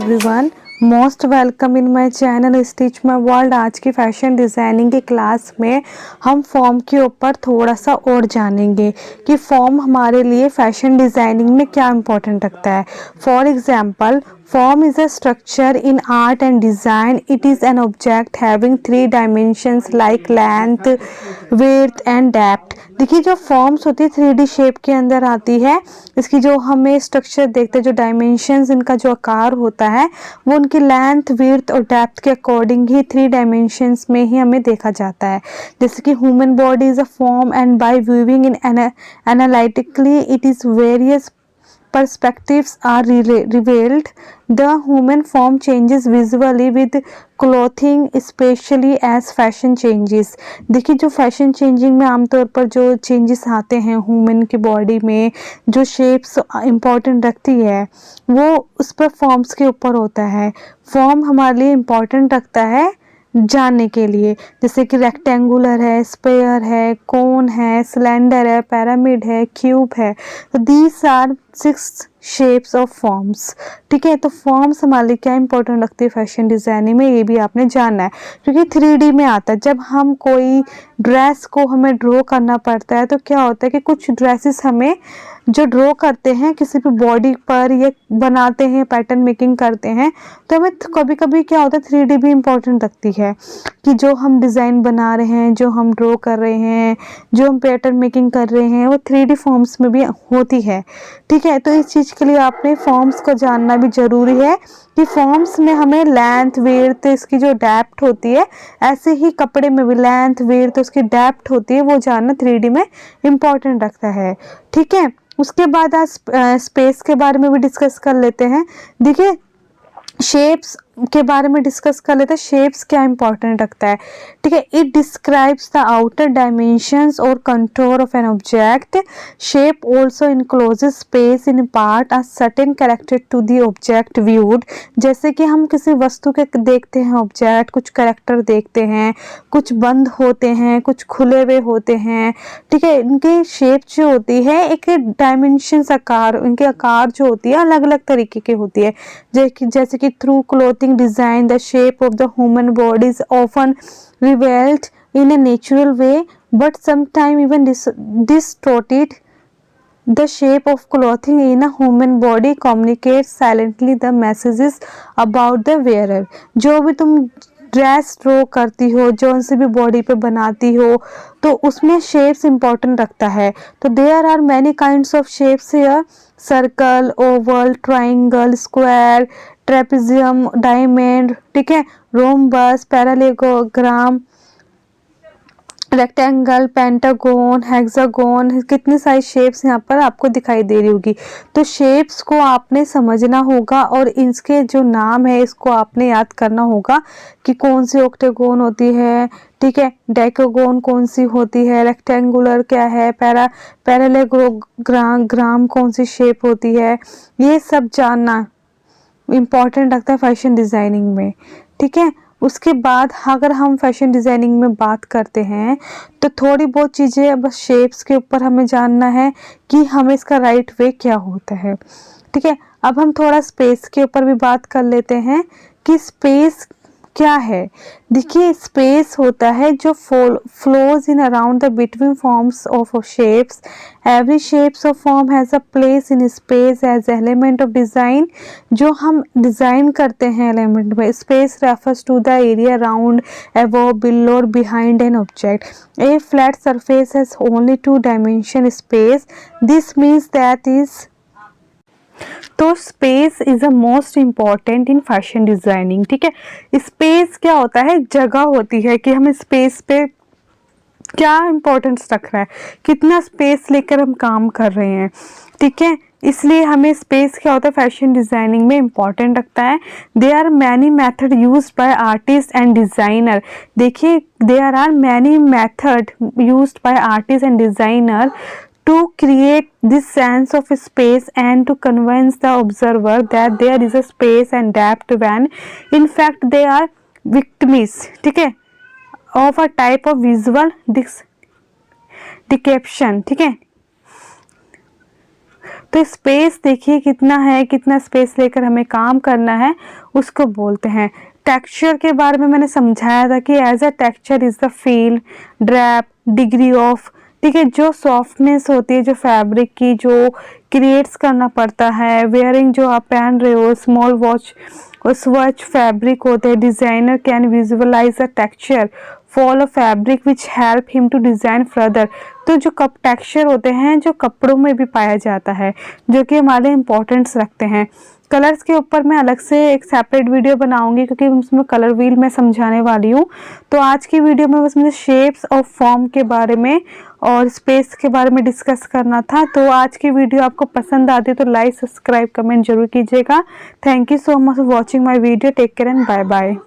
Everyone, most welcome in my channel stitch my world. आज की fashion designing की class में हम फॉर्म के ऊपर थोड़ा सा और जानेंगे कि फॉर्म हमारे लिए फैशन डिज़ाइनिंग में क्या इम्पोर्टेंट रखता है। For example, form is a structure in art and design. It is an object having 3 dimensions like length, width and depth. देखिए, जो फॉर्म्स होती है 3D शेप के अंदर आती है। इसकी जो हमें स्ट्रक्चर देखते हैं, जो डायमेंशंस, इनका जो आकार होता है वो उनकी लेंथ, विड्थ और डेप्थ के अकॉर्डिंग ही 3 डायमेंशंस में ही हमें देखा जाता है। जैसे कि human body is a form and by viewing in analytically it is various perspectives are revealed. The human form changes visually with clothing, especially as fashion changes. देखिए, जो फैशन चेंजिंग में आमतौर पर जो चेंजेस आते हैं ह्यूमन की body में, जो शेप्स इम्पॉर्टेंट रखती है वो उस पर फॉर्म्स के ऊपर होता है। फॉर्म हमारे लिए इम्पॉर्टेंट रखता है जानने के लिए, जैसे कि रेक्टेंगुलर है, स्क्वायर है, कोन है, सिलेंडर है, पिरामिड है, क्यूब है। तो these are 6 shapes of forms. ठीक है, तो फॉर्म्स हमारे लिए क्या इंपॉर्टेंट रखती है फैशन डिज़ाइनिंग में, ये भी आपने जानना है क्योंकि 3D में आता है। जब हम कोई ड्रेस को हमें ड्रॉ करना पड़ता है तो क्या होता है कि कुछ ड्रेसेस हमें जो ड्रॉ करते हैं किसी भी बॉडी पर या बनाते हैं, पैटर्न मेकिंग करते हैं, तो हमें कभी कभी क्या होता है 3D भी इम्पोर्टेंट रखती है कि जो हम डिज़ाइन बना रहे हैं, जो हम ड्रॉ कर रहे हैं, जो हम पैटर्न मेकिंग कर रहे हैं वो 3D फॉर्म्स में भी होती है। ठीक है, तो इस चीज़ के लिए आपने फॉर्म्स को जानना भी ज़रूरी है कि फॉर्म्स में हमें लेंथ, विड्थ, इसकी जो डेप्थ होती है, ऐसे ही कपड़े में भी लेंथ, विड्थ, उसकी डेप्थ होती है, वो जानना 3D में इम्पॉर्टेंट रखता है। ठीक है, उसके बाद आज स्पेस के बारे में भी डिस्कस कर लेते हैं। देखिए, शेप्स के बारे में डिस्कस कर लेते हैं। शेप्स क्या इंपॉर्टेंट रखता है। ठीक है, it describes the outer dimensions और contour of an object. Shape also encloses space in part a certain character to the object viewed. जैसे कि हम किसी वस्तु के देखते हैं ऑब्जेक्ट, कुछ कैरेक्टर देखते हैं, कुछ बंद होते हैं, कुछ खुले हुए होते हैं। ठीक है, इनकी शेप जो होती है एक डायमेंशंस, आकार, इनके आकार जो होती है अलग अलग तरीके की होती है। जैसे कि through clothing design, the shape of the human body is often revealed in a natural way, but sometimes even distorted. The shape of clothing in a human body communicates silently the messages about the wearer. जो भी तुम dress draw करती हो, जो से भी body पे बनाती हो, तो उसमें शेप्स इंपॉर्टेंट रखता है। तो there are many kinds of shapes here: circle, oval, triangle, square, trapezium, diamond, ठीक है, rhombus, parallelogram, rectangle, pentagon, hexagon, कितनी सारी शेप्स यहाँ पर आपको दिखाई दे रही होगी। तो शेप्स को आपने समझना होगा और इसके जो नाम है इसको आपने याद करना होगा कि कौन सी ऑक्टागोन होती है, ठीक है, डेकागोन कौन सी होती है, रेक्टेंगुलर क्या है, पैरालेलोग्राम कौन सी शेप होती है। ये सब जानना इम्पॉर्टेंट रखता है फैशन डिज़ाइनिंग में। ठीक है, उसके बाद अगर हम फैशन डिज़ाइनिंग में बात करते हैं तो थोड़ी बहुत चीज़ें बस शेप्स के ऊपर हमें जानना है कि हमें इसका राइट वे क्या होता है। ठीक है, अब हम थोड़ा स्पेस के ऊपर भी बात कर लेते हैं कि स्पेस क्या है। देखिए, स्पेस होता है जो flows in around the between forms of shapes. Every shapes of form has a place in space as element of design. जो हम डिज़ाइन करते हैं एलिमेंट में, space refers to the area around, above, below और behind an object. A flat surface has only 2 dimension space. This means that is तो space is a most important in fashion designing. ठीक है, space क्या होता है, जगह होती है कि हमें स्पेस पे क्या इम्पोर्टेंस रखना है, कितना स्पेस लेकर हम काम कर रहे हैं। ठीक है, इसलिए हमें स्पेस क्या होता है फैशन डिज़ाइनिंग में इम्पॉर्टेंट रखता है। There are many method used by artist and designer. देखिए, there are many method used by artist and designer to create this sense of space and to convince the observer that there is a space and depth when in fact they are victims, ठीक है, of a type of visual deception। ठीक है, तो space देखिए कितना है, कितना space लेकर हमें काम करना है उसको बोलते हैं। टेक्सचर के बारे में मैंने समझाया था कि as a texture is the feel, drape, degree of, ठीक है, जो सॉफ्टनेस होती है जो फैब्रिक की, जो क्रिएट्स करना पड़ता है, वेयरिंग जो आप पहन रहे हो, स्मॉल वॉच और स्वच फैब्रिक होते हैं। Designer can visualise a texture fall of fabric which help him to design further. तो जो कप टेक्सचर होते हैं जो कपड़ों में भी पाया जाता है, जो कि हमारे इम्पोर्टेंस रखते हैं। कलर्स के ऊपर मैं अलग से एक सेपरेट वीडियो बनाऊंगी क्योंकि उसमें कलर व्हील मैं समझाने वाली हूँ। तो आज की वीडियो में बस मुझे शेप्स और फॉर्म के बारे में और स्पेस के बारे में डिस्कस करना था। तो आज की वीडियो आपको पसंद आती है तो लाइक, सब्सक्राइब, कमेंट जरूर कीजिएगा। Thank you so much for watching my video. Take care and bye bye.